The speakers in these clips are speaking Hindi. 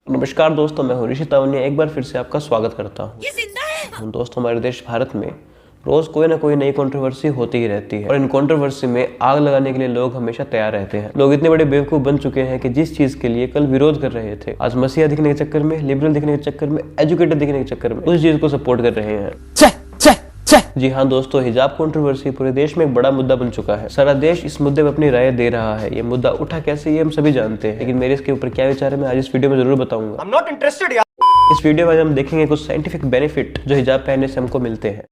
नमस्कार दोस्तों, मैं हूं ऋषि तावनिया। एक बार फिर से आपका स्वागत करता हूं। दोस्तों, हमारे देश भारत में रोज कोई ना कोई नई कंट्रोवर्सी होती ही रहती है और इन कंट्रोवर्सी में आग लगाने के लिए लोग हमेशा तैयार रहते हैं। लोग इतने बड़े बेवकूफ बन चुके हैं कि जिस चीज के लिए कल विरोध कर रहे थे, आज मसीहा दिखने के चक्कर में, लिबरल दिखने के चक्कर में, एजुकेटेड दिखने के चक्कर में उस चीज को सपोर्ट कर रहे हैं। जी हाँ दोस्तों, हिजाब कंट्रोवर्सी पूरे देश में एक बड़ा मुद्दा बन चुका है। सारा देश इस मुद्दे पर अपनी राय दे रहा है। ये मुद्दा उठा कैसे, ये हम सभी जानते हैं, लेकिन मेरे इसके ऊपर क्या विचार है मैं आज इस वीडियो में जरूर बताऊंगा। I'm not interested यार। इस वीडियो में हम देखेंगे कुछ साइंटिफिक बेनिफिट जो हिजाब पहनने से हमको मिलते हैं,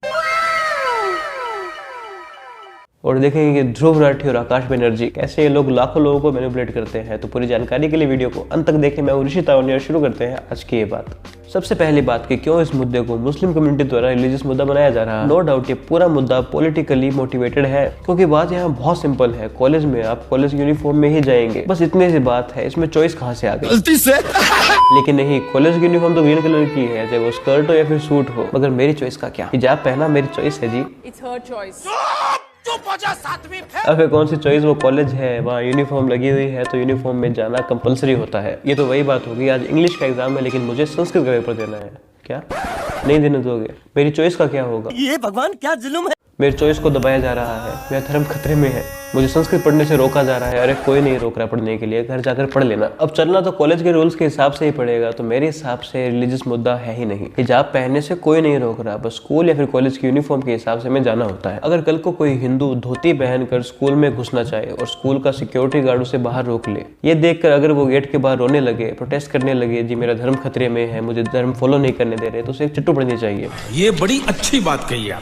और देखेंगे कि ध्रुव राठी और आकाश बनर्जी कैसे ये लोग लाखों लोगों को मैनिपुलेट करते हैं। तो पूरी जानकारी के लिए वीडियो को अंत तक देखें। मैं ऋषि तावनिया, शुरू करते हैं आज की ये बात। सबसे पहली बात कि क्यों इस मुद्दे को मुस्लिम कम्युनिटी द्वारा रिलीजियस मुद्दा बनाया जा रहा है। नो डाउट ये पूरा मुद्दा पॉलिटिकली मोटिवेटेड है, क्योंकि बात यहाँ बहुत सिंपल है। कॉलेज में आप कॉलेज यूनिफॉर्म में ही जाएंगे, बस इतनी सी बात है। इसमें चॉइस कहाँ से आ गई गलती से लेकिन नहीं, कॉलेज की यूनिफॉर्म तो ग्रीन कलर की है, चाहे वो स्कर्ट हो या फिर सूट हो। मगर मेरी चॉइस का क्या? हिजाब पहना मेरी चॉइस है जी। It's her choice. अब कौन सी चॉइस, वो कॉलेज है, वहाँ यूनिफॉर्म लगी हुई है तो यूनिफॉर्म में जाना कंपलसरी होता है। ये तो वही बात होगी, आज इंग्लिश का एग्जाम है लेकिन मुझे संस्कृत का पेपर देना है। क्या नहीं देने दोगे? मेरी चॉइस का क्या होगा? ये भगवान क्या जुल्म है। मेरी चॉइस को दबाया जा रहा है, मेरा धर्म खतरे में है, मुझे संस्कृत पढ़ने से रोका जा रहा है। अरे कोई नहीं रोक रहा पढ़ने के लिए, घर जाकर पढ़ लेना। अब चलना तो कॉलेज के रूल्स के हिसाब से ही पड़ेगा, तो मेरे हिसाब से रिलीजियस मुद्दा है ही नहीं। हिजाब पहनने से कोई नहीं रोक रहा, बस स्कूल या फिर कॉलेज की यूनिफॉर्म के हिसाब से हमें जाना होता है। अगर कल को कोई हिंदू धोती पहनकर स्कूल में घुसना चाहे और स्कूल का सिक्योरिटी गार्ड उसे बाहर रोक ले, ये देखकर अगर वो गेट के बाहर रोने लगे, प्रोटेस्ट करने लगे, जी मेरा धर्म खतरे में है, मुझे धर्म फॉलो नहीं करने दे रहे, तो उसे एक चिट्ठू पढ़नी चाहिए। ये बड़ी अच्छी बात कही आप।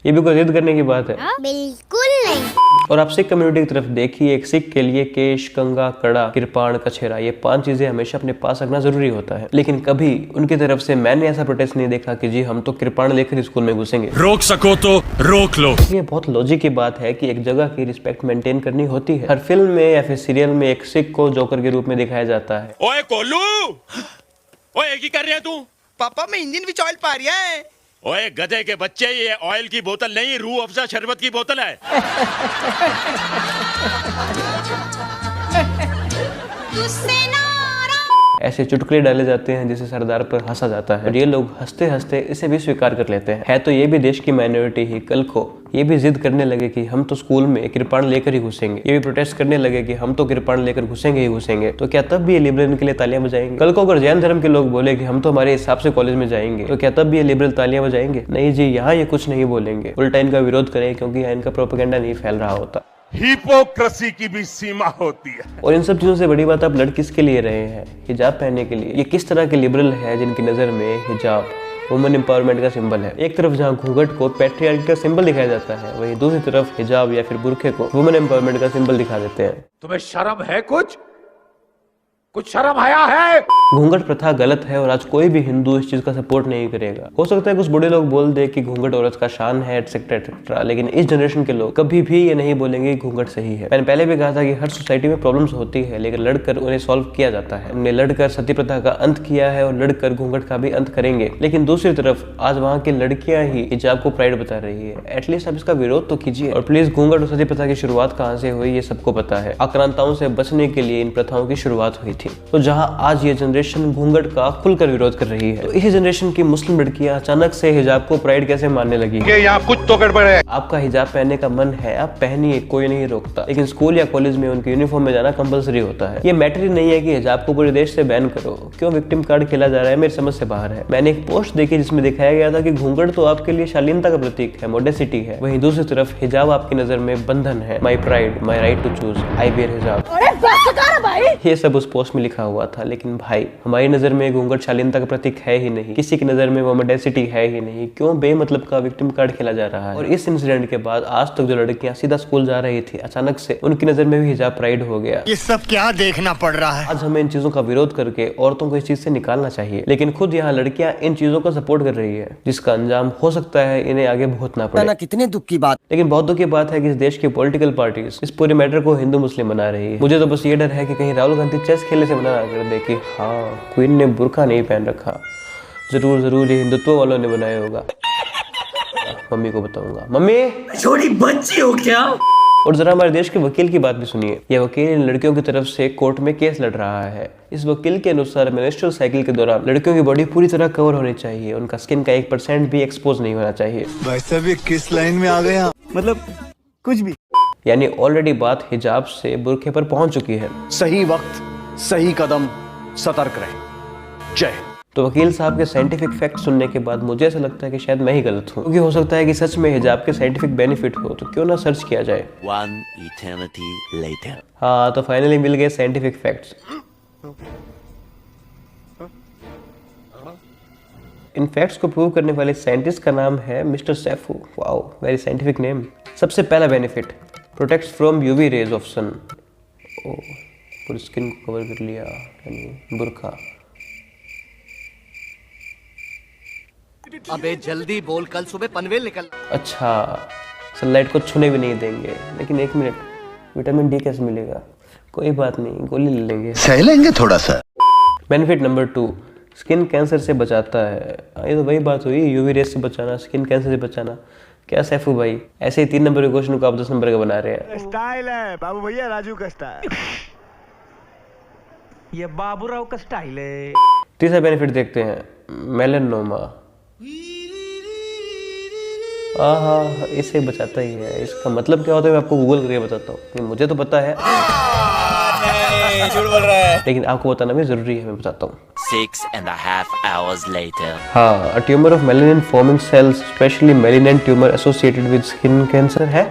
ये भी कोई जिद करने की बात है? बिल्कुल नहीं। और आप सिख कम्युनिटी की तरफ देखिए, एक सिख के लिए केश, कंगा, कड़ा, किरपाण, कछेरा, ये 5 चीजें हमेशा अपने पास रखना जरूरी होता है। लेकिन कभी उनकी तरफ से मैंने ऐसा प्रोटेस्ट नहीं देखा कि जी हम तो किरपाण लेकर स्कूल में घुसेंगे। रोक सको तो रोक लो। ये बहुत लॉजिक की बात है कि एक जगह की रिस्पेक्ट मेंटेन करनी होती है। हर फिल्म में या फिर सीरियल में एक सिख को जोकर के रूप में दिखाया जाता है। ओए कोल्लू, ओए की कर रहे है तू? पापा मैं इंजन विच ऑयल पा रिया है। ओए गधे के बच्चे, ये ऑयल की बोतल नहीं, रूह अफ़ज़ा शरबत की बोतल है। ऐसे चुटकुले डाले जाते हैं जिसे सरदार पर हंसा जाता है, और ये लोग हंसते हंसते इसे भी स्वीकार कर लेते हैं। है तो ये भी देश की माइनॉरिटी ही। कल को ये भी जिद करने लगे कि हम तो स्कूल में किरपाण लेकर ही घुसेंगे, ये भी प्रोटेस्ट करने लगे कि हम तो किरपाण लेकर घुसेंगे ही घुसेंगे, तो क्या तब भी ये लिबरल के लिए तालियां बजाएंगे? कल को अगर जैन धर्म के लोग बोले कि हम तो हमारे हिसाब से कॉलेज में जाएंगे, तो क्या तब भी ये लिबरल तालियां बजाएंगे? नहीं जी, यहाँ ये कुछ नहीं बोलेंगे, उल्टा इनका विरोध करें, क्योंकि यहाँ इनका प्रोपेगेंडा नहीं फैल रहा होता। हिपोक्रेसी की भी सीमा होती है। और इन सब चीजों से बड़ी बात, आप लड़ किसके लिए रहे हैं? हिजाब पहनने के लिए। ये किस तरह के लिबरल है जिनकी नजर में हिजाब वुमेन एम्पावरमेंट का सिंबल है? एक तरफ जहाँ घूंघट को पैट्रियार्की का सिंबल दिखाया जाता है, वहीं दूसरी तरफ हिजाब या फिर बुर्के को वुमेन एम्पावरमेंट का सिंबल दिखा देते हैं। तुम्हें शर्म है? कुछ शर्म आया है? घूंघट प्रथा गलत है और आज कोई भी हिंदू इस चीज का सपोर्ट नहीं करेगा। हो सकता है कुछ बड़े लोग बोल दे कि घूंघट औरत का शान है, एटसेट्रा एटसेट्रा, लेकिन इस जनरेशन के लोग कभी भी ये नहीं बोलेंगे कि घूंघट सही है। मैंने पहले भी कहा था कि हर सोसाइटी में प्रॉब्लम्स होती है, लेकिन लड़कर उन्हें सॉल्व किया जाता है। हमने लड़कर सती प्रथा का अंत किया है और लड़कर घूंघट का भी अंत करेंगे। लेकिन दूसरी तरफ आज वहाँ की लड़कियां ही हिजाब को प्राइड बता रही है। एटलीस्ट आप इसका विरोध तो कीजिए। और प्लीज, घूंघट और सती प्रथा की शुरुआत कहाँ से हुई ये सबको पता है। आक्रांताओं से बचने के लिए इन प्रथाओं की शुरुआत हुई थी। तो जहाँ आज ये जनरेशन घूंघट का खुलकर विरोध कर रही है, तो इसी जनरेशन की मुस्लिम लड़कियां अचानक से हिजाब को प्राइड कैसे मानने लगी? यहाँ कुछ तो गड़बड़ है। आपका हिजाब पहनने का मन है, आप पहनिए, कोई नहीं रोकता, लेकिन स्कूल या कॉलेज में उनकी यूनिफॉर्म में जाना कंपलसरी होता है। ये मैटर ही नहीं है कि हिजाब को पूरे देश से बैन करो। क्यों विक्टिम कार्ड खेला जा रहा है, मेरी समझ से बाहर है। मैंने एक पोस्ट देखी जिसमें दिखाया गया था कि घूंघट तो आपके लिए शालीनता का प्रतीक है, मोडेसिटी है, वहीं दूसरी तरफ हिजाब आपकी नजर में बंधन है। My pride, my right to choose, I wear hijab. ये सब उस पोस्ट में लिखा हुआ था। लेकिन भाई, हमारी नजर में घूंघट शालीनता का प्रतीक है ही नहीं, किसी की नजर में वो मोडेसिटी है ही नहीं। क्यों बेमतलब का विक्टिम कार्ड खेला जा रहा है? और इस इंसिडेंट के बाद आज तक जो लड़कियां सीधा स्कूल जा रही थी, अचानक से उनकी नजर में भी हिजाब प्राइड हो गया। ये सब क्या देखना पड़ रहा है? आज हमें इन चीजों का विरोध करके औरतों को इस चीज से निकालना चाहिए, लेकिन खुद यहाँ लड़कियां इन चीजों का सपोर्ट कर रही है, जिसका अंजाम हो सकता है इन्हें आगे भुगतना पड़े। कितने दुख की बात। लेकिन बहुत दुख की बात है कि इस देश की पॉलिटिकल पार्टीज इस पूरे मैटर को हिंदू मुस्लिम बना रही है। मुझे तो बस ये डर है कि कहीं राहुल गांधी चेस खेलने से मना कर दे कि हाँ, क्वीन ने बुर्का नहीं पहन रखा, जरूर ये हिंदुत्व वालों ने बनाया होगा। मम्मी को बताऊंगा। मम्मी, छोटी बच्ची हो क्या? और जरा हमारे देश के वकील की बात भी सुनिए। यह वकील इन लड़कियों की तरफ से कोर्ट में केस लड़ रहा है। इस वकील के अनुसार मेंस्ट्रुअल साइकिल के दौरान लड़कियों की बॉडी पूरी तरह कवर होनी चाहिए, उनका स्किन का 1% भी एक्सपोज नहीं होना चाहिए। वैसे भी किस लाइन में आ गए आप? मतलब कुछ भी। यानी ऑलरेडी बात हिजाब से बुर्के पर पहुंच चुकी है। सही वक्त सही कदम, सतर्क रहें। जय हिंद। तो वकील साहब के साइंटिफिक फैक्ट सुनने के बाद मुझे ऐसा लगता है कि शायद मैं ही गलत हूँ, क्योंकि हो सकता है कि सच में हिजाब के साइंटिफिक बेनिफिट हो, तो क्यों ना सर्च किया जाए। One eternity later. हाँ, तो फाइनली मिल गए साइंटिफिक फैक्ट्स। इन फैक्ट्स को प्रूव करने वाले साइंटिस्ट का नाम है mister Saifu. Wow, very scientific name. सबसे पहला benefit, protects from UV rays of sun. ओ, पूरी स्किन को कवर कर लिया, यानी बुर्का। अबे जल्दी बोल, कल सुबह पनवेल निकल। अच्छा, सनलाइट को छूने भी नहीं देंगे, लेकिन एक मिनट, विटामिन डी कैसे मिलेगा? कोई बात नहीं, गोली ले लेंगे, सह लेंगे थोड़ा सा। बेनिफिट नंबर 2, स्किन कैंसर से बचाता है। ये तो वही बात हुई, यूवी रेस से बचाना, स्किन कैंसर से बचाना। क्या सैफू भाई, ऐसे ही 3 नंबर के क्वेश्चन को आप 10 नंबर का बना रहे हैं। स्टाइल है बाबू भैया, राजू का स्टाइल। ये बाबूराव का स्टाइल है। तीसरा बेनिफिट देखते हैं, मेलानोमा। हाँ, इसे बचाता ही है। इसका मतलब क्या होता है मैं आपको गूगल करके बताता हूँ, मुझे तो पता है, झूठ बोल रहा है, लेकिन आपको बताना भी जरूरी है, मैं बताता हूँ। 6.5 hours later. हाँ, a tumour of melanin forming sales, specially melanin tumour associated with skin cancer है।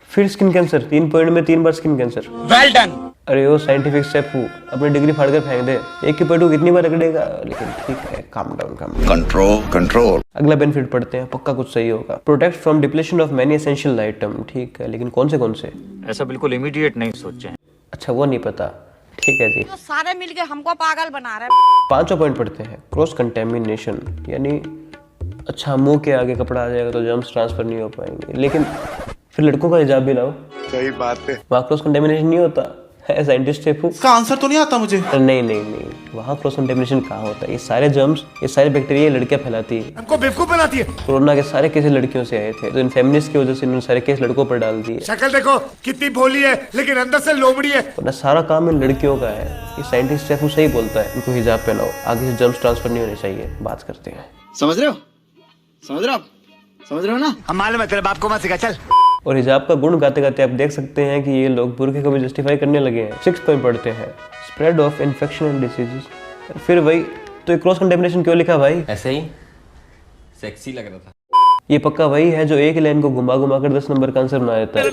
फिर स्किन कैंसर, 3 पॉइंट में 3 बार स्किन कैंसर। Well done. अरे वो साइंटिफिक सैफू, अपनी डिग्री फाड़ कर फेंक दे, एक ही पॉइंट को कितनी बार रगड़ेगा, लेकिन ठीक है, काम डाउन। कंट्रोल। अगला बेनिफिट पढ़ते हैं, पक्का कुछ सही होगा। Protect from depletion of many essential item. ठीक है, लेकिन कौन से? ऐसा बिल्कुल इमीडिएट नहीं सोचे। अच्छा, वो नहीं पता, ठीक है जी। तो सारे मिलके हमको पागल बना रहे हैं। 5वां पॉइंट पढ़ते हैं, क्रॉस कंटेमिनेशन, यानी अच्छा मुंह के आगे कपड़ा आ जाएगा तो जर्म्स ट्रांसफर नहीं हो पाएंगे, लेकिन फिर लड़कों का हिजाब भी लाओ। सही बात है। वहाँ क्रॉस कंटेमिनेशन नहीं होता है, साइंटिस्ट सैफू। इसका आंसर तो नहीं आता मुझे। नहीं, वहाँ क्रॉस कंटेमिनेशन कहाँ होता है? ये सारे जर्म्स, ये सारे बैक्टीरिया लड़कियां फैलाती है, हमको बेवकूफ बनाती है। कोरोना के सारे केसेस लड़कियों से आए थे, तो इन फेमिनिस्ट की वजह से इन्होंने सारे केस लड़कों पर डाल दिए। शक्ल देखो कितनी भोली है, लेकिन अंदर से लोमड़ी है। वरना सारा काम इन लड़कियों का है। ये साइंटिस्ट सैफू सही बोलता है, इनको हिजाब पहनाओ, आगे से जर्म्स ट्रांसफर नहीं होने चाहिए। बात करते हैं, समझ रहे हो ना? हम मालूम है, तेरे बाप को मत सिखा, चल। और हिजाब का गुण गाते गाते आप देख सकते हैं कि ये लोग बुर्के को भी जस्टिफाई करने लगे हैं। 6 पॉइंट पढ़ते हैं, spread of infection and diseases. फिर वही तो, ये क्रॉस कंटेमिनेशन क्यों लिखा भाई? ऐसे ही सेक्सी लग रहा था। ये पक्का वही है जो एक ही लाइन को घुमा घुमा कर 10 नंबर का आंसर बना देता है।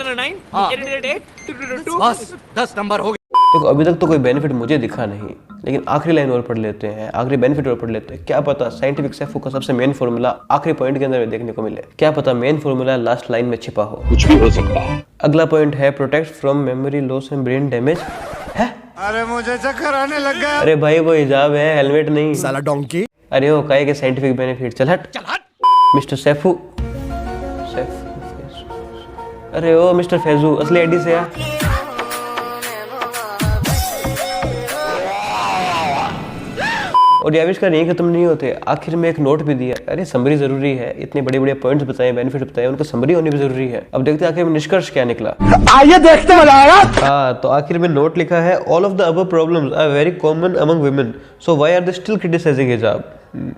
बस 10 नंबर हो गए। देखो, अभी तक तो कोई बेनिफिट मुझे दिखा नहीं, लेकिन आखिरी लाइन और पढ़ लेते हैं, आखिरी बेनिफिट और पढ़ लेते हैं। क्या पता साइंटिफिक सैफू का सबसे मेन फॉर्मूला आखिरी पॉइंट के अंदर देखने को मिले। क्या पता मेन फॉर्मूला लास्ट लाइन में छिपा हो, कुछ भी हो सकता है। अगला पॉइंट है, protect from memory loss and brain damage. है, अरे मुझे चक्कर आने लग गया। अरे भाई वो हिजाब है, हेलमेट नहीं। साला डोंकी। अरे वो काहे के साइंटिफिक बेनिफिट, चल हट। मिस्टर सैफू, अरे ओ मिस्टर फैजू, असली आईडी से आ। और ये आविष्कार यहीं खत्म नहीं होते, आखिर में एक नोट भी दिया। अरे समरी जरूरी है, इतने बड़े बड़े पॉइंट्स बताए, बेनिफिट बताए, उनका समरी होनी भी जरूरी है। अब देखते हैं आखिर में निष्कर्ष क्या निकला। आइए देखते हैं। हाँ, तो आखिर में नोट लिखा है, all of the above problems are very common among women, so why are they still criticising hijab.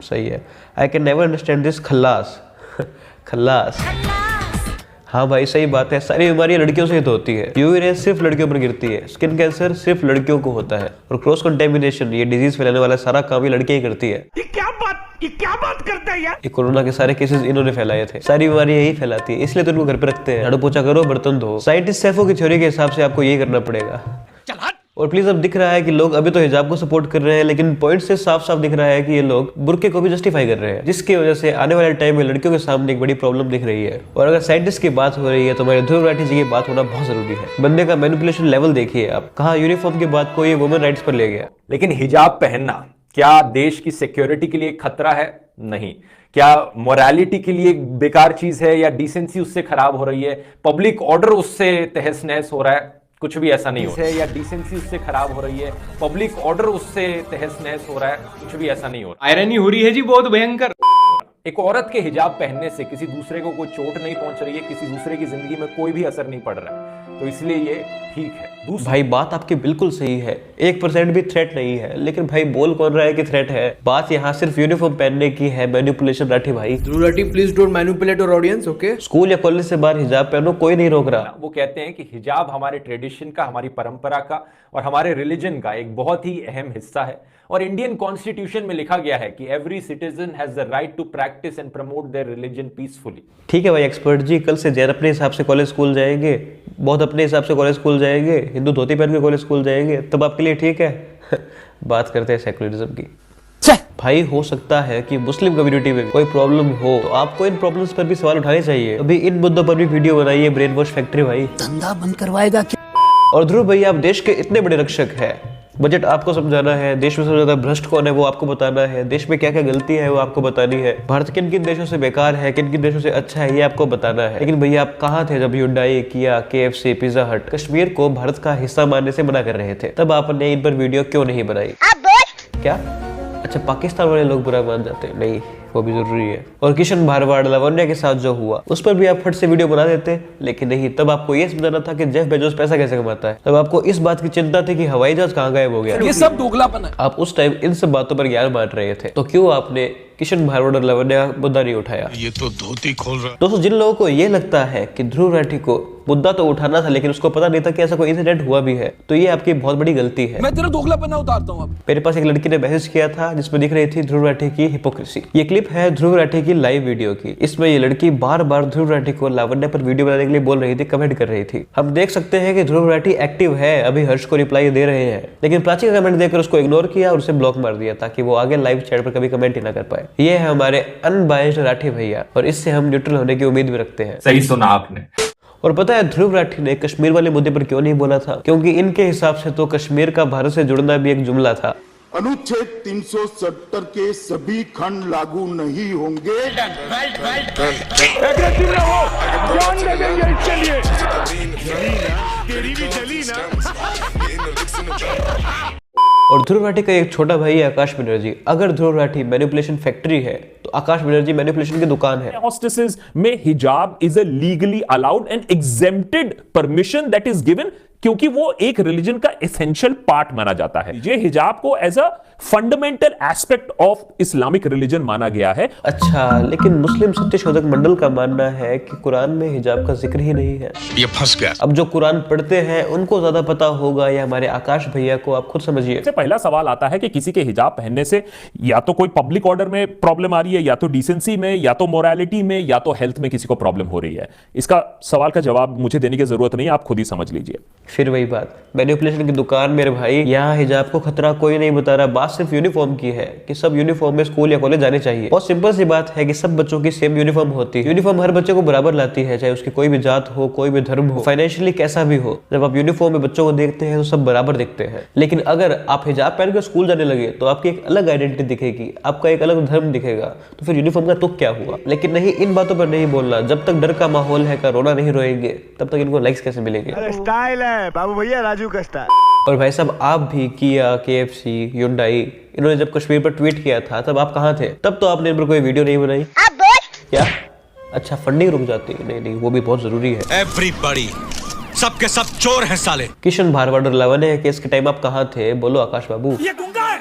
सही है, I can never understand this खल्लास। खल्लास, हाँ भाई सही बात है, सारी बीमारियां लड़कियों से ही तो होती है। यूवी रेस सिर्फ लड़कियों पर गिरती है, स्किन कैंसर सिर्फ लड़कियों को होता है, और क्रॉस कंटेमिनेशन, ये डिजीज फैलाने वाला सारा काम ये लड़कियां ही करती है। ये क्या बात करते हैं यार? ये कोरोना के सारे केसेस इन्होंने फैलाए थे, सारी बीमारियां यही फैलाती है, इसलिए तो इनको घर पे रखते हैं। झाड़ू पोछा करो, बर्तन धो। साइंटिस्ट सैफू की थ्योरी के हिसाब से आपको यही करना पड़ेगा। और प्लीज अब दिख रहा है कि लोग अभी तो हिजाब को सपोर्ट कर रहे हैं, लेकिन पॉइंट से साफ साफ दिख रहा है कि ये लोग बुर्के को भी जस्टिफाई कर रहे हैं, जिसकी वजह से आने वाले टाइम में लड़कियों के सामने एक बड़ी प्रॉब्लम दिख रही है। और अगर साइंटिस्ट की बात हो रही है तो हमारे ध्रुव राठी जी की बात होना बहुत जरूरी है। बंदे का मैनिपुलेशन लेवल देखिए आप, कहा यूनिफॉर्म की बात को ये वुमेन राइट्स पर ले गया। लेकिन हिजाब पहनना क्या देश की सिक्योरिटी के लिए खतरा है? नहीं। क्या मोरालिटी के लिए बेकार चीज है, या डिसेंसी उससे खराब हो रही है, पब्लिक ऑर्डर उससे तहस नहस हो रहा है? कुछ भी ऐसा नहीं हो रहा है। या डिसेंसी उससे खराब हो रही है, पब्लिक ऑर्डर उससे तहस नहस हो रहा है? कुछ भी ऐसा नहीं हो रहा। आयरनी हो रही है जी बहुत भयंकर। एक औरत के हिजाब पहनने से किसी दूसरे को कोई चोट नहीं पहुंच रही है, किसी दूसरे की जिंदगी में कोई भी असर नहीं पड़ रहा है, तो इसलिए ये ठीक है। भाई बात आपकी बिल्कुल सही है, 1% भी थ्रेट नहीं है, लेकिन भाई बोल कौन रहा है कि थ्रेट है? बात यहाँ सिर्फ यूनिफॉर्म पहनने की है, मैनिपुलेशन राठी भाई। Please don't manipulate your audience, okay? School या कॉलेज से बाहर हिजाब पहनो, कोई नहीं रोक रहा। वो कहते हैं कि हिजाब हमारे ट्रेडिशन का, हमारी परंपरा का और हमारे रिलीजन का एक बहुत ही अहम हिस्सा है, और इंडियन कॉन्स्टिट्यूशन में लिखा गया है कि every citizen has the right to practice and promote their religion peacefully. ठीक है भाई एक्सपर्ट जी, कल से जैन अपने हिसाब से कॉलेज स्कूल जाएंगे, बहुत अपने हिसाब से कॉलेज स्कूल जाएंगे, हिंदू धोती पहन के कॉलेज स्कूल जाएंगे, तब आपके लिए ठीक है। बात करते हैं सेकुलरिज्म की। भाई हो सकता है कि मुस्लिम कम्युनिटी में कोई प्रॉब्लम हो, तो आपको इन प्रॉब्लम्स पर भी सवाल उठाने चाहिए। अभी इन मुद्दों पर भी वीडियो बनाइए, ब्रेन वॉश फैक्ट्री भाई। धंधा बंद करवाएगा क्या? और ध्रुव भाई आप देश के इतने बड़े रक्षक हैं, बजट आपको समझाना है, देश में सबसे ज्यादा भ्रष्ट कौन है वो आपको बताना है, देश में क्या क्या गलती है वो आपको बतानी है, भारत किन किन देशों से बेकार है, किन किन देशों से अच्छा है, ये आपको बताना है। लेकिन भैया आप कहाँ थे जब Hyundai, Kia, KFC, पिज्जा हट कश्मीर को भारत का हिस्सा मानने से मना कर रहे थे? तब आपने इन पर वीडियो क्यों नहीं बनाई? क्या? अच्छा पाकिस्तान वाले लोग बुरा मान जाते हैं? नहीं, वो भी जरूरी है। और किशन भारवाड़ लावण्या के साथ जो हुआ उस पर भी आप फट से वीडियो बना देते, लेकिन नहीं, तब आपको ये समझाना था कि जेफ बेजोस पैसा कैसे कमाता है। तब आपको इस बात की चिंता थी कि हवाई जहाज कहाँ गायब हो गया। ये सब दोगलापन है। आप उस टाइम इन सब बातों पर ज्ञान बांट रहे थे, तो क्यों आपने किशन भारवाड़ और लावण्या मुद्दा नहीं उठाया? ये तो धोती खोल रहा। दोस्तों जिन लोगों को ये लगता है कि ध्रुव राठी को मुद्दा तो उठाना था लेकिन उसको पता नहीं था कि ऐसा कोई इंसिडेंट हुआ भी है, तो ये आपकी बहुत बड़ी गलती है। मैं तेरा दोगलापन उतारता हूँ। मेरे पास एक लड़की ने मैसेज किया था जिसमें दिख रही थी ध्रुव राठी की हिपोक्रेसी। ये क्लिप है ध्रुव राठी की लाइव वीडियो की। इसमें ये लड़की बार बार ध्रुव राठी को लावण्या पर वीडियो बनाने के लिए बोल रही थी, कमेंट कर रही थी। हम देख सकते हैं कि ध्रुव राठी एक्टिव है, अभी हर्ष को रिप्लाई दे रहे हैं, लेकिन प्राची का कमेंट देखकर उसको इग्नोर किया और उसे ब्लॉक मार दिया ताकि वो आगे लाइव चैट पर कभी कमेंट ही ना कर पाए। ये है हमारे अनबायस्ड राठी भैया, और इससे हम न्यूट्रल होने की उम्मीद भी रखते हैं। सही सुना आपने। और पता है ध्रुव राठी ने कश्मीर वाले मुद्दे पर क्यों नहीं बोला था? क्योंकि इनके हिसाब से तो कश्मीर का भारत से जुड़ना भी एक जुमला था। अनुच्छेद 370 के सभी खंड लागू नहीं होंगे। एग्रेसिव रहो, जान लगेंगे इसके लिए। तेरी भी जली ना। और ध्रुव राठी का एक छोटा भाई है आकाश बनर्जी। अगर ध्रुव राठी मैनिपुलेशन फैक्ट्री है तो आकाश बनर्जी मैनिपुलेशन की दुकान है। हॉस्टेसेस में हिजाब is a legally allowed and exempted permission that is given, क्योंकि वो एक रिलीजन का एसेंशियल पार्ट माना जाता है। ये हिजाब को as a fundamental aspect of Islamic religion माना गया है। अच्छा, लेकिन मुस्लिम सत्यशोधक मंडल का मानना है कि कुरान में हिजाब का जिक्र ही नहीं है। ये फंस गया। अब जो कुरान पढ़ते हैं उनको ज्यादा पता होगा या हमारे आकाश भैया को? आप खुद समझिए। सबसे पहला सवाल आता है कि किसी के हिजाब पहनने से या तो कोई पब्लिक ऑर्डर में प्रॉब्लम आ रही है, या तो डिसेंसी में, या तो मोरालिटी में, या तो हेल्थ में किसी को प्रॉब्लम हो रही है। इसका सवाल का जवाब मुझे देने की जरूरत नहीं, आप खुद ही समझ लीजिए। फिर वही बात, मैनिपुलेशन की दुकान मेरे भाई। यहाँ हिजाब को खतरा कोई नहीं बता रहा, बात सिर्फ यूनिफॉर्म की है कि सब यूनिफॉर्म में स्कूल या कॉलेज जाने चाहिए। बहुत सिंपल सी बात है कि सब बच्चों की सेम यूनिफॉर्म होती है। यूनिफॉर्म हर बच्चे को बराबर लाती है, चाहे उसकी कोई भी जात हो, कोई भी धर्म हो, फाइनेंशियली कैसा भी हो। जब आप यूनिफॉर्म में बच्चों को देखते हैं तो सब बराबर दिखते हैं। लेकिन अगर आप हिजाब पहन कर स्कूल जाने लगे तो आपकी एक अलग आइडेंटिटी दिखेगी, आपका एक अलग धर्म दिखेगा, तो फिर यूनिफॉर्म का तुक क्या हुआ? लेकिन नहीं, इन बातों पर नहीं बोलना। जब तक डर का माहौल है, रोना नहीं रोएंगे, तब तक इनको लाइक्स कैसे मिलेंगे? स्टाइल है बाबू भैया, राजू का स्टाइल। और भाई साहब आप भी Kia, KFC, Hyundai, इन्होंने जब कश्मीर पर ट्वीट किया था तब आप कहाँ थे? तब तो आपने इन पर कोई वीडियो नहीं बनाई। क्या? अच्छा फंडिंग रुक जाती? नहीं, वो भी बहुत जरूरी है। एवरीबॉडी, सबके सब चोर हैं साले। किशन भारवाड़ और लावण्या केस के टाइम आप कहाँ थे? बोलो आकाश बाबू। ये गुंगा है,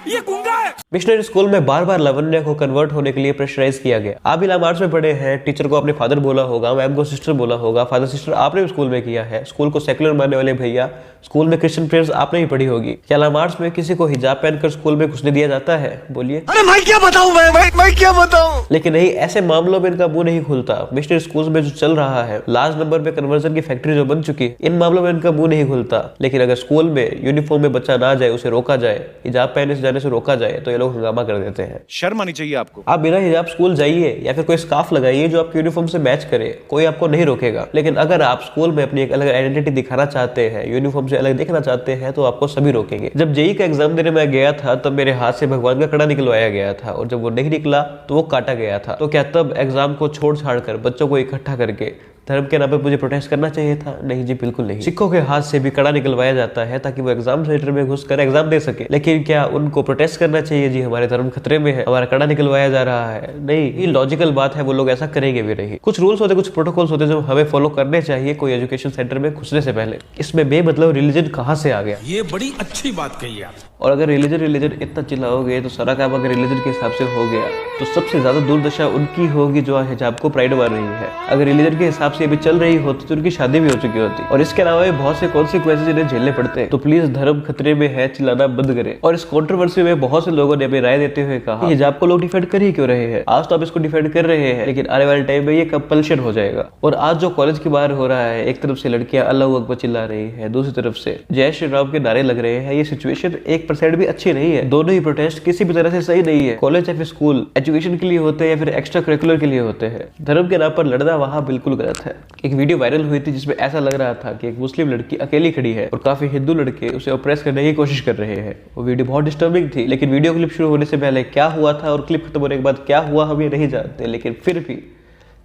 ये गुंगा है। मिशनरी स्कूल में बार बार लावण्या को कन्वर्ट होने के लिए प्रेशराइज किया गया। आप इलाम आर्ट्स में पढ़े हैं, टीचर को अपने फादर बोला होगा, मैम को सिस्टर बोला होगा, फादर सिस्टर आपने भी स्कूल में किया है। स्कूल को सेकुलर मानने वाले भैया, स्कूल में क्रिश्चियन प्रेयर्स आपने ही पढ़ी होगी। क्या इलाम आर्ट्स में किसी को हिजाब पहनकर स्कूल में घुसने दिया जाता है? बोलिए। अरे मैं क्या बताऊं, मैं क्या बताऊं? लेकिन नहीं, ऐसे मामलों में इनका मुंह नहीं खुलता। मिशनरी स्कूल में जो चल रहा है, लार्ज नंबर पे कन्वर्जन की फैक्ट्री जो बन चुकी है, इन मामलों में इनका मुंह नहीं खुलता। लेकिन अगर स्कूल में यूनिफॉर्म में बच्चा ना जाए, उसे रोका जाए, हिजाब पहनने से जाने से रोका जाए, तो ये लोग हंगामा कर देते हैं। शर्म आनी चाहिए आपको। आप बिना हिजाब स्कूल जाइए या फिर कोई स्कार्फ लगाइए जो आपके यूनिफॉर्म से मैच करे, कोई आपको नहीं रोकेगा। लेकिन अगर आप स्कूल में अपनी एक अलग आइडेंटिटी दिखाना चाहते हैं, यूनिफॉर्म से अलग दिखना चाहते हैं, तो आपको सभी रोकेंगे। जब जेईई का एग्जाम देने में गया था तब मेरे हाथ से भगवान का कड़ा निकलवाया गया था, और जब वो नहीं निकला तो वो काटा गया था। तो क्या तब एग्जाम को छोड़ छाड़ कर बच्चों को इकट्ठा करके धर्म के नाम पर मुझे प्रोटेस्ट करना चाहिए था? नहीं जी, बिल्कुल नहीं। सिखों के हाथ से भी कड़ा निकलवाया जाता है ताकि वो एग्जाम सेंटर में घुसकर एग्जाम दे सके, लेकिन क्या उनको प्रोटेस्ट करना चाहिए जी हमारे धर्म खतरे में है, हमारा कड़ा निकलवाया जा रहा है? नहीं, ये लॉजिकल बात है, वो लोग ऐसा करेंगे भी नहीं। कुछ रूल्स होते, कुछ प्रोटोकॉल्स होते जो हमें फॉलो करने चाहिए कोई एजुकेशन सेंटर में घुसने से पहले। इसमें बेमतलब रिलीजन कहाँ से आ गया? ये बड़ी अच्छी बात कही आप। और अगर रिलीजन इतना चिल्लाओगे तो सारा काम अगर रिलीजन के हिसाब से हो गया तो सबसे ज्यादा दुर्दशा उनकी होगी जो हिजाब को प्राइड मार रही है। अगर रिलीजन के हिसाब से अभी चल रही होती तो उनकी शादी भी हो चुकी होती। और इसके अलावा भी बहुत से कॉन्सिक्वेंसेस इन्हें झेलने पड़ते हैं। तो प्लीज धर्म खतरे में है चिल्लाना बंद करें। और इस कंट्रोवर्सी में बहुत से लोगों ने अपनी राय देते हुए कहा हिजाब को लोग डिफेंड कर ही क्यों रहे हैं? आज तो आप इसको डिफेंड कर रहे हैं, लेकिन आने वाले टाइम में ये कंपल्शन हो जाएगा। और आज जो कॉलेज के बाहर हो रहा है, एक तरफ से लड़कियां अल्लाहू अकबर चिल्ला रही है, दूसरी तरफ से जय श्री राम के नारे लग रहे हैं, ये सिचुएशन 1% भी अच्छी नहीं है। दोनों ही प्रोटेस्ट किसी भी तरह से सही नहीं है। कॉलेज या फिर स्कूल एजुकेशन के लिए होते हैं या फिर एक्स्ट्रा करिकुलर के लिए होते हैं। धर्म के नाम पर लड़ना वहां बिल्कुल गलत है। एक वीडियो वायरल हुई थी जिसमें ऐसा लग रहा था कि एक मुस्लिम लड़की अकेली खड़ी है और काफी हिंदू लड़के उसे ऑप्रेस करने की कोशिश कर रहे हैं। वो वीडियो बहुत डिस्टर्बिंग थी, लेकिन वीडियो क्लिप शुरू होने से पहले क्या हुआ था और क्लिप खत्म होने के बाद क्या हुआ हम ये नहीं जानते, लेकिन फिर भी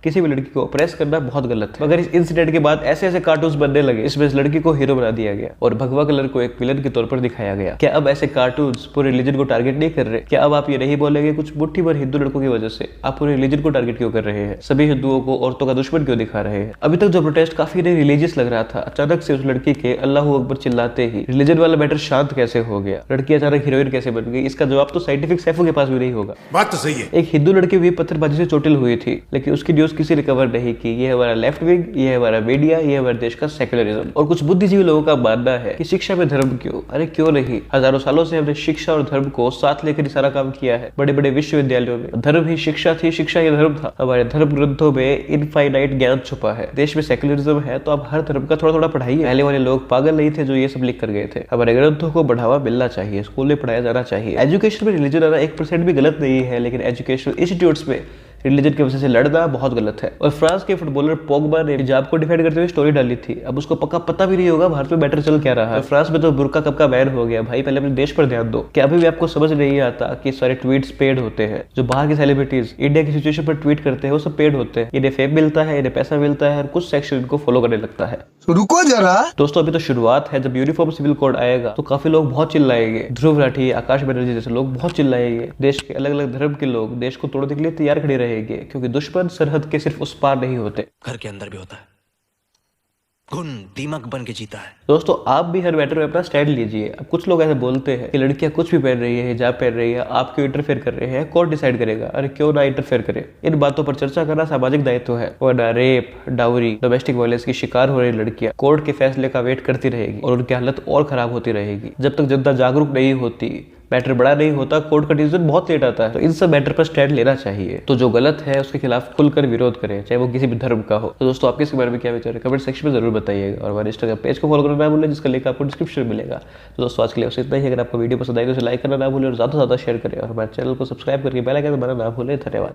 किसी भी लड़की को ऑप्रेस करना बहुत गलत है। मगर इस इंसिडेंट के बाद ऐसे ऐसे कार्टून्स बनने लगे, इसमें इस लड़की को हीरो बना दिया गया और भगवा कलर को एक विलन के तौर पर दिखाया गया। क्या अब ऐसे कार्टून्स पूरे रिलीजन को टारगेट नहीं कर रहे? क्या अब आप ये नहीं बोलेंगे कुछ मुट्ठी भर हिंदू लड़कों की वजह से आप पूरे रिलीजन को टारगेट क्यों कर रहे हैं? सभी हिंदुओं को औरतों का दुश्मन क्यों दिखा रहे हैं? अभी तक जो प्रोटेस्ट काफी नहीं रिलीजियस लग रहा था, अचानक से उस लड़की के अल्लाहू अकबर चिल्लाते ही रिलीजन वाला मैटर शांत कैसे हो गया? लड़की अचानक हीरोइन कैसे बन गई? इसका जवाब तो साइंटिफिक सैफों के पास भी नहीं होगा। बात तो सही है। एक हिंदू लड़की भी पत्थरबाजी से चोटिल हुई थी, लेकिन उसकी न्यूज किसी रिकवर नहीं कि ये हमारा लेफ्ट विंग, ये हमारा मीडिया, ये हमारे देश का सेक्युलरिज्म। और कुछ बुद्धिजीवी लोगों का मानना है कि शिक्षा में धर्म क्यों? अरे क्यों नहीं? हजारों सालों से हमने शिक्षा और धर्म को साथ लेकर ही सारा काम किया है। बड़े बड़े विश्वविद्यालयों में धर्म ही शिक्षा थी, शिक्षा ही धर्म था। हमारे धर्म ग्रंथों में इनफाइनाइट ज्ञान छुपा है। देश में सेक्युलरिज्म है तो आप हर धर्म का थोड़ा थोड़ा पढ़ाइए। पहले वाले लोग पागल नहीं थे जो ये सब लिख कर गए थे। हमारे ग्रंथों को बढ़ावा मिलना चाहिए, स्कूल में पढ़ाया जाना चाहिए। एजुकेशन में रिलीजन आना 1% भी गलत नहीं है, लेकिन एजुकेशनल इंस्टीट्यूट्स में रिलीजन की वजह से लड़ना बहुत गलत है। और फ्रांस के फुटबॉलर पोग्बा ने हिजाब को डिफेंड करते हुए स्टोरी डाली थी। अब उसको पता भी नहीं होगा भारत में मैटर चल क्या रहा है। फ्रांस में तो बुर्का कब का बैन हो गया भाई, पहले अपने देश पर ध्यान दो। क्या अभी भी आपको समझ नहीं आता कि सारे ट्वीट्स पेड होते हैं? जो बाहर के सेलिब्रिटीज इंडिया की सिचुएशन पर ट्वीट करते हैं वो सब पेड होते हैं। इन्हें फेम मिलता है, इन्हें पैसा मिलता है और कुछ सेक्शन इनको फॉलो करने लगता है। रुको जरा दोस्तों, अभी तो शुरुआत है। जब यूनिफॉर्म सिविल कोड आएगा तो काफी लोग बहुत चिल्लाएंगे। ध्रुव राठी, आकाश बनर्जी जैसे लोग बहुत चिल्लाएंगे। देश के अलग अलग धर्म के लोग देश को तोड़ने के लिए तैयार खड़े रहेंगे, क्योंकि दुश्मन सरहद के सिर्फ उस पार नहीं होते, घर के अंदर भी होता है। घुन दीमक बन के जीता है। दोस्तों, आप भी हर मैटर में अपना स्टैंड लीजिए। अब कुछ लोग ऐसे बोलते हैं कि लड़कियां कुछ भी पहन रही है, हिजाब पहन रही है, आप क्यों इंटरफेयर कर रहे हैं? कौन डिसाइड करेगा? अरे क्यों ना इंटरफेयर करे। इन बातों पर चर्चा करना सामाजिक दायित्व है। वरना रेप, डाउरी, डोमेस्टिक वायलेंस की शिकार हो रही लड़कियां कोर्ट के फैसले का वेट करती रहेगी और उनकी हालत और खराब होती रहेगी। जब तक जनता जागरूक नहीं होती, मैटर बड़ा नहीं होता, कोर्ट का डिसीजन बहुत लेट आता है। तो इन सब मैटर पर स्टैंड लेना चाहिए। तो जो गलत है उसके खिलाफ खुलकर विरोध करें, चाहे वो किसी भी धर्म का हो। तो दोस्तों, आपके इसके बारे में क्या विचार है कमेंट सेक्शन में जरूर बताइएगा। और हमारे इंस्टाग्राम पेज को फॉलो करना ना भूलें, जिसका लिंक आपको डिस्क्रिप्शन में मिलेगा। तो दोस्तों, आज के लिए इतना ही। अगर आपको वीडियो पसंद आई तो इसे लाइक करना ना भूलें और ज्यादा से ज्यादा शेयर करें। और हमारे चैनल को सब्सक्राइब करके बेल आइकन दबाना ना भूलें। धन्यवाद।